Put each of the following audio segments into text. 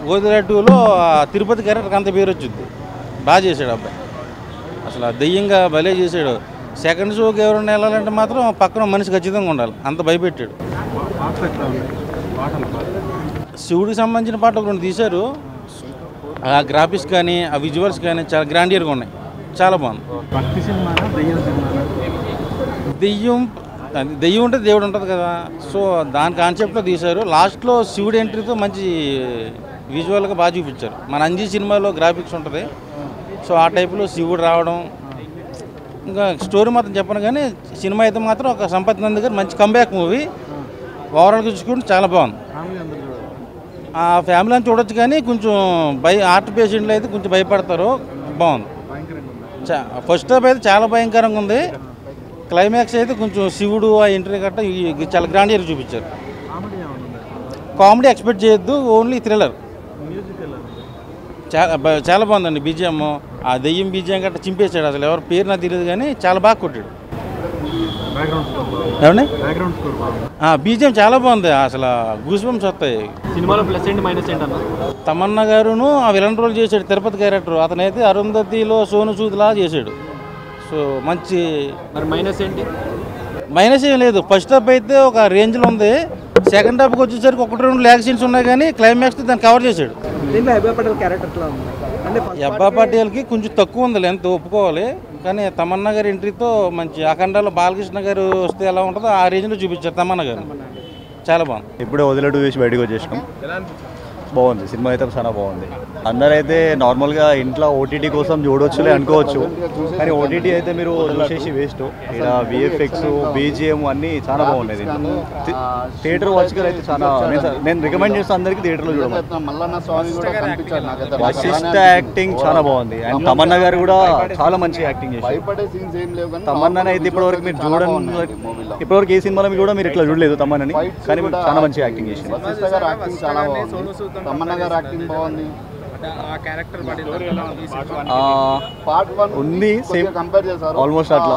గోదావరి 2లో తిరుపతి క్యారెక్టర్కి అంత పేరు వచ్చింది. బాగా చేశాడు అబ్బాయి, అసలు దెయ్యంగా భలే చేశాడు. సెకండ్ షోకి ఎవరైనా వెళ్ళాలంటే మాత్రం పక్కన మనిషి ఖచ్చితంగా ఉండాలి, అంత భయపెట్టాడు. శివుడికి సంబంధించిన పాటలు రెండు తీశారు. ఆ గ్రాఫిక్స్ కానీ ఆ విజువల్స్ కానీ చాలా గ్రాండియర్గా ఉన్నాయి, చాలా బాగుంది. దెయ్యం ఉంటే దేవుడు ఉంటుంది కదా, సో దాని కాన్సెప్ట్లో తీశారు. లాస్ట్లో శివుడు ఎంట్రీతో మంచి విజువల్గా బాగా చూపించారు. మన అంజీ సినిమాలో గ్రాఫిక్స్ ఉంటుంది, సో ఆ టైప్లో శివుడు రావడం. ఇంకా స్టోరీ మాత్రం చెప్పను కానీ సినిమా అయితే మాత్రం ఒక సంపత్ నంది గారు మంచి కంబ్యాక్ మూవీ. ఓవరాల్గా చూసుకుంటే చాలా బాగుంది. ఆ ఫ్యామిలీ అని చూడొచ్చు కానీ కొంచెం హార్ట్ పేషెంట్లు అయితే కొంచెం భయపడతారు. బాగుంది. ఫస్ట్ హాఫ్ అయితే చాలా భయంకరంగా ఉంది. క్లైమాక్స్ అయితే కొంచెం శివుడు ఆ ఎంట్రీ గట్ట చాలా గ్రాండియర్గా చూపించారు. కామెడీ ఎక్స్పెక్ట్ చేయొద్దు, ఓన్లీ థ్రిల్లర్. చాలా బాగుందండి. బీజిఎం ఆ దెయ్యం బీజిఎం గట్ట చింపేశాడు. అసలు ఎవరు పేరు నాకు తెలియదు కానీ చాలా బాగా కొట్టాడు. ఏమండి బీజిఎం చాలా బాగుంది, అసలు గూస్ బంప్స్ వస్తాయి. సినిమాలో ప్లస్ ఏంటి మైనస్ ఏంటన్నా? తమన్నా గారును ఆ విలన్ రోల్ చేశాడు తిరుపతి క్యారెక్టర్. అతనైతే అరుంధతిలో సోను సూద్లా చేశాడు. సో మంచి. మరి మైనస్ ఏంటి? మైనస్ ఏం లేదు. ఫస్ట్ హాఫ్ అయితే ఒక రేంజ్లో ఉంది. సెకండ్ హాఫ్కి వచ్చేసరికి 1-2 ల్యాగ్ సీన్స్ ఉన్నాయి కానీ క్లైమాక్స్ దాన్ని కవర్ చేశాడు. అబ్బా పటేల్కి కొంచెం తక్కువ ఉంది లెంత్, ఒప్పుకోవాలి. కానీ తమన్నా గారి ఎంట్రీతో మంచి అఖండాలో బాలకృష్ణ గారు వస్తే ఎలా ఉంటుందో ఆ రేంజ్లో చూపించారు తమన్నా గారు. చాలా బాగుంది. ఇప్పుడే వదిలేటు చూసి బయటకు వచ్చేసినాం. బాగుంది సినిమా అయితే, చాలా బాగుంది. అందరైతే నార్మల్గా ఇంట్లో ఓటీటీ కోసం చూడొచ్చులే అనుకోవచ్చు, కానీ ఓటీటీ అయితే మీరు చూసేసి వేస్ట్. ఇక్కడ విఎఫ్ఎక్స్ బీజిఎం అన్నీ చాలా బాగున్నాయి. థియేటర్ వాచ్గా అయితే చాలా నేను రికమెండ్ చేస్తాను అందరికీ థియేటర్లో చూడాలి. వశిష్ఠ యాక్టింగ్ చాలా బాగుంది. అండ్ తమన్నా గారు కూడా చాలా మంచి యాక్టింగ్ చేశారు. తమన్నాని అయితే ఇప్పటివరకు మీరు చూడండి, ఇప్పటివరకు ఏ సినిమాలో కూడా మీరు ఇట్లా చూడలేదు తమన్నాని, కానీ చాలా మంచి యాక్టింగ్ చేశారు. ఉంది ఆల్మోస్ట్ అట్లా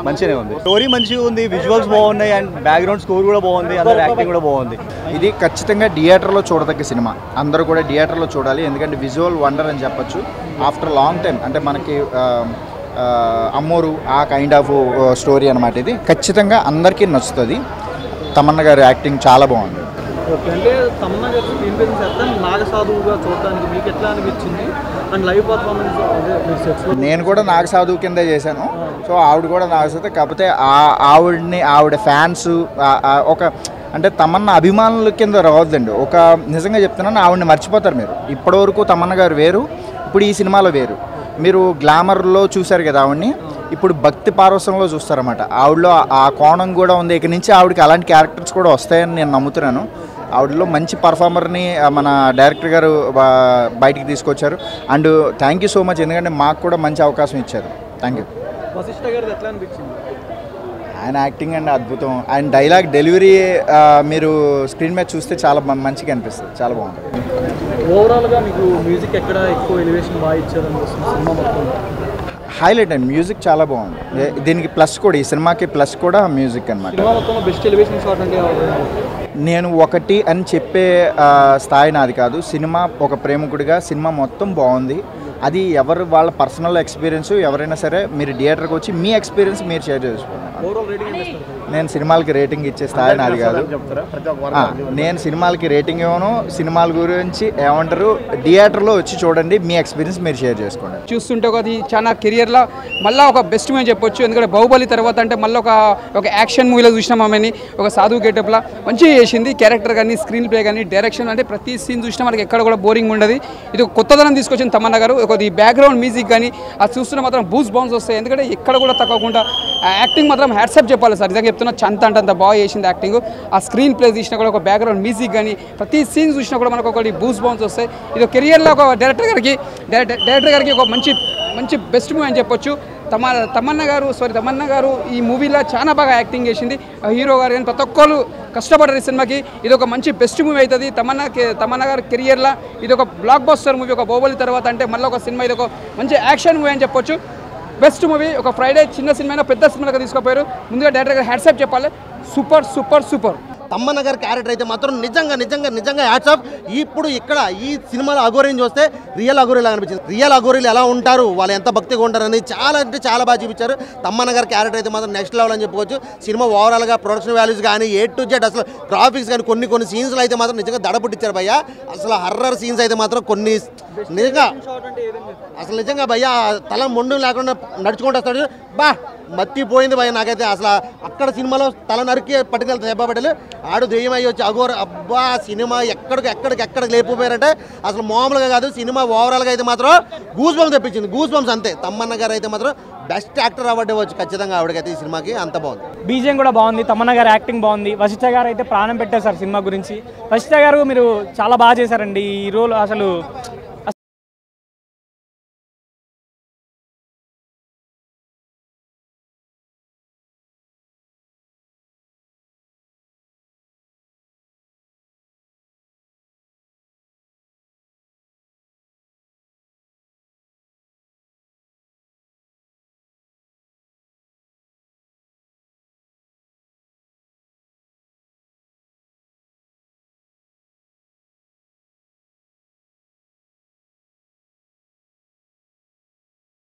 మంచిగానే ఉంది. స్టోరీ మంచిగా ఉంది, విజువల్స్ బాగున్నాయి, అండ్ బ్యాక్గ్రౌండ్ స్కోర్ కూడా బాగుంది, అందరి యాక్టింగ్ కూడా బాగుంది. ఇది ఖచ్చితంగా థియేటర్లో చూడదగ్గ సినిమా. అందరూ కూడా థియేటర్లో చూడాలి, ఎందుకంటే విజువల్ వండర్ అని చెప్పొచ్చు. ఆఫ్టర్ లాంగ్ టైం అంటే మనకి అమ్మోరు ఆ కైండ్ ఆఫ్ స్టోరీ అనమాట. ఇది ఖచ్చితంగా అందరికీ నచ్చుతుంది. తమన్నా గారి యాక్టింగ్ చాలా బాగుంది. ఓకే, అంటే తమన్నా గారి స్క్రీన్ ప్రెజెన్స్ ఎట్లా నాగసాధువుగా చూడడానికి మీకు ఎట్లా అనిపించింది? అండ్ లైవ్ పర్ఫార్మెన్స్ నేను కూడా నాగసాధువు కింద చేశాను. సో ఆవిడ కూడా నాగసాధువు, కాకపోతే ఆవిడ ఫ్యాన్స్ ఒక అంటే తమన్నా అభిమానుల కింద రావద్దండి. ఒక నిజంగా చెప్తున్నాను, ఆవిడని మర్చిపోతారు మీరు. ఇప్పటివరకు తమన్నా గారు వేరు, ఇప్పుడు ఈ సినిమాలో వేరు. మీరు గ్లామర్లో చూశారు కదా ఆవిడ్ని, ఇప్పుడు భక్తి పారవసంలో చూస్తారన్నమాట. ఆవిడలో ఆ కోణం కూడా ఉంది. ఇక నుంచి ఆవిడకి అలాంటి క్యారెక్టర్స్ కూడా వస్తాయని నేను నమ్ముతున్నాను. ఆవిడలో మంచి పర్ఫార్మర్ని మన డైరెక్టర్ గారు బయటికి తీసుకొచ్చారు. And thank you so much, ఎందుకంటే మాకు కూడా మంచి అవకాశం ఇచ్చారు. Thank you. వశిష్ఠ గారు ఎట్లా అనిపించింది? ఆయన యాక్టింగ్ అండి అద్భుతం. ఆయన డైలాగ్ డెలివరీ మీరు స్క్రీన్ మీద చూస్తే చాలా మంచిగా అనిపిస్తుంది, చాలా బాగుంటుంది. ఓవరాల్గా మీకు మ్యూజిక్ ఎక్కడ ఎక్కువ ఎలివేషన్ బాగా ఇచ్చారనిపిస్తుంది సినిమా మొత్తం? హైలైట్ అండి, మ్యూజిక్ చాలా బాగుంది. దీనికి ప్లస్ కూడా, ఈ సినిమాకి ప్లస్ కూడా మ్యూజిక్ అనమాట. సినిమా మొత్తంలో బెస్ట్ ఎలివేషన్ షాట్ అంటే నేను ఒకటి అని చెప్పే స్థాయి నాది కాదు. సినిమా ఒక ప్రేమికుడిగా సినిమా మొత్తం బాగుంది. అది ఎవరు వాళ్ళ పర్సనల్ ఎక్స్పీరియన్స్, ఎవరైనా సరే మీరు థియేటర్కి వచ్చి మీ ఎక్స్పీరియన్స్ మీరు షేర్ చేసుకోండి. నేను సినిమాలకి రేటింగ్ ఇచ్చే స్థాయి నాది కాదు. నేను సినిమాలకి రేటింగ్ ఇవ్వను. సినిమాల గురించి ఏమంటారు, థియేటర్లో వచ్చి చూడండి, మీ ఎక్స్పీరియన్స్ మీరు షేర్ చేసుకోండి. చూస్తుంటే అది చాలా కెరియర్లో మళ్ళీ ఒక బెస్ట్ మూవీ చెప్పొచ్చు. ఎందుకంటే బాహుబలి తర్వాత అంటే మళ్ళీ ఒక యాక్షన్ మూవీలో చూసినాం ఆమెని, ఒక సాధువు గెటప్లా మంచిగా చేసింది. క్యారెక్టర్ కానీ, స్క్రీన్ ప్లే కానీ, డైరెక్షన్, అంటే ప్రతి సీన్ చూసినా మనకి ఎక్కడ కూడా బోరింగ్ ఉండదు. ఇది ఒక కొత్తదనం తీసుకొచ్చింది తమన్నా గారు. ఒక బ్యాక్గ్రౌండ్ మ్యూజిక్ కానీ అది చూస్తున్న మాత్రం బూస్ బౌన్స్ వస్తాయి. ఎందుకంటే ఎక్కడ కూడా తగ్గకుండా యాక్టింగ్ మాత్రం హ్యాట్సప్ చెప్పాలి సార్. నిజంగా చెప్తున్నా, అంత బాగా చేసింది యాక్టింగ్. ఆ స్క్రీన్ ప్లే చూసినా కూడా, ఒక బ్యాక్గ్రౌండ్ మ్యూజిక్ కానీ, ప్రతి సీన్ చూసినా కూడా మనకు ఒకటి బూస్ బౌన్స్ వస్తాయి. ఇది కెరియర్లో ఒక డైరెక్టర్ గారికి ఒక మంచి బెస్ట్ మూవీ అని చెప్పొచ్చు. తమన్నా గారు ఈ మూవీలో చాలా బాగా యాక్టింగ్ చేసింది. హీరో గారు కానీ ప్రతి ఒక్కరు కష్టపడ్డారు ఈ సినిమాకి. ఇది ఒక మంచి బెస్ట్ మూవీ అవుతుంది తమన్నా గారి కెరియర్లో. ఇది ఒక బ్లాక్ బస్టర్ మూవీ. ఒక బాహుబలి తర్వాత అంటే మళ్ళీ ఒక సినిమా, ఇది ఒక మంచి యాక్షన్ మూవీ అని చెప్పొచ్చు. Best movie. ఒక ఫ్రైడే చిన్న సినిమా పెద్ద సినిమాగా తీసుకుపోయారు. ముందుగా డైరెక్టర్ గారు హ్యాట్సప్ చెప్పాలి. సూపర్. తమ్మన్న గారి క్యారెక్టర్ అయితే మాత్రం నిజంగా హ్యాట్స్ ఆఫ్. ఇప్పుడు ఇక్కడ ఈ సినిమాలో అఘోరిని చూస్తే రియల్ అఘోరి లాగా అనిపించింది. రియల్ అఘోరీలు ఎలా ఉంటారు, వాళ్ళు ఎంత భక్తిగా ఉంటారని చాలా అంటే చాలా బాగా చూపించారు. తమ్మన్న గారి క్యారెక్టర్ అయితే మాత్రం నెక్స్ట్ లెవెల్ అని చెప్పుకోవచ్చు. సినిమా ఓవరాల్గా ప్రొడక్షన్ వాల్యూస్ కానీ A to Z అసలు గ్రాఫిక్స్ కానీ కొన్ని సీన్స్లో అయితే మాత్రం నిజంగా దడపుట్టించారు భయ్య. అసలు హర్రర్ సీన్స్ అయితే మాత్రం కొన్ని నిజంగా అసలు నిజంగా భయ్య తల మొండు లేకుండా నడుచుకుంటూ వస్తాడు బా మత్తిపోయింది భయ్య నాకైతే. అసలు అక్కడ సినిమాలో తల నరికి పట్టుకెళ్తే దెబ్బ పట్టలు ఆడు దెయ్యం అయ్యి వచ్చి అఘోర అబ్బా సినిమా ఎక్కడికి లేకపోయారంటే అసలు మామూలుగా కాదు. సినిమా ఓవరాల్గా అయితే మాత్రం గూస్ బంప్స్ తెప్పించింది, గూస్ బంప్స్ అంతే. తమ్మన్న గారు అయితే మాత్రం బెస్ట్ యాక్టర్ అవార్డు ఇవ్వచ్చు ఖచ్చితంగా ఆవిడకైతే. ఈ సినిమాకి అంత బాగుంది, బీజిఎం కూడా బాగుంది, తమ్మన్న గారు యాక్టింగ్ బాగుంది, వశిష్ఠ గారు అయితే ప్రాణం పెట్టేశారు సినిమా గురించి. వశిష్ఠ గారు మీరు చాలా బాగా చేశారండి ఈ రోల్. అసలు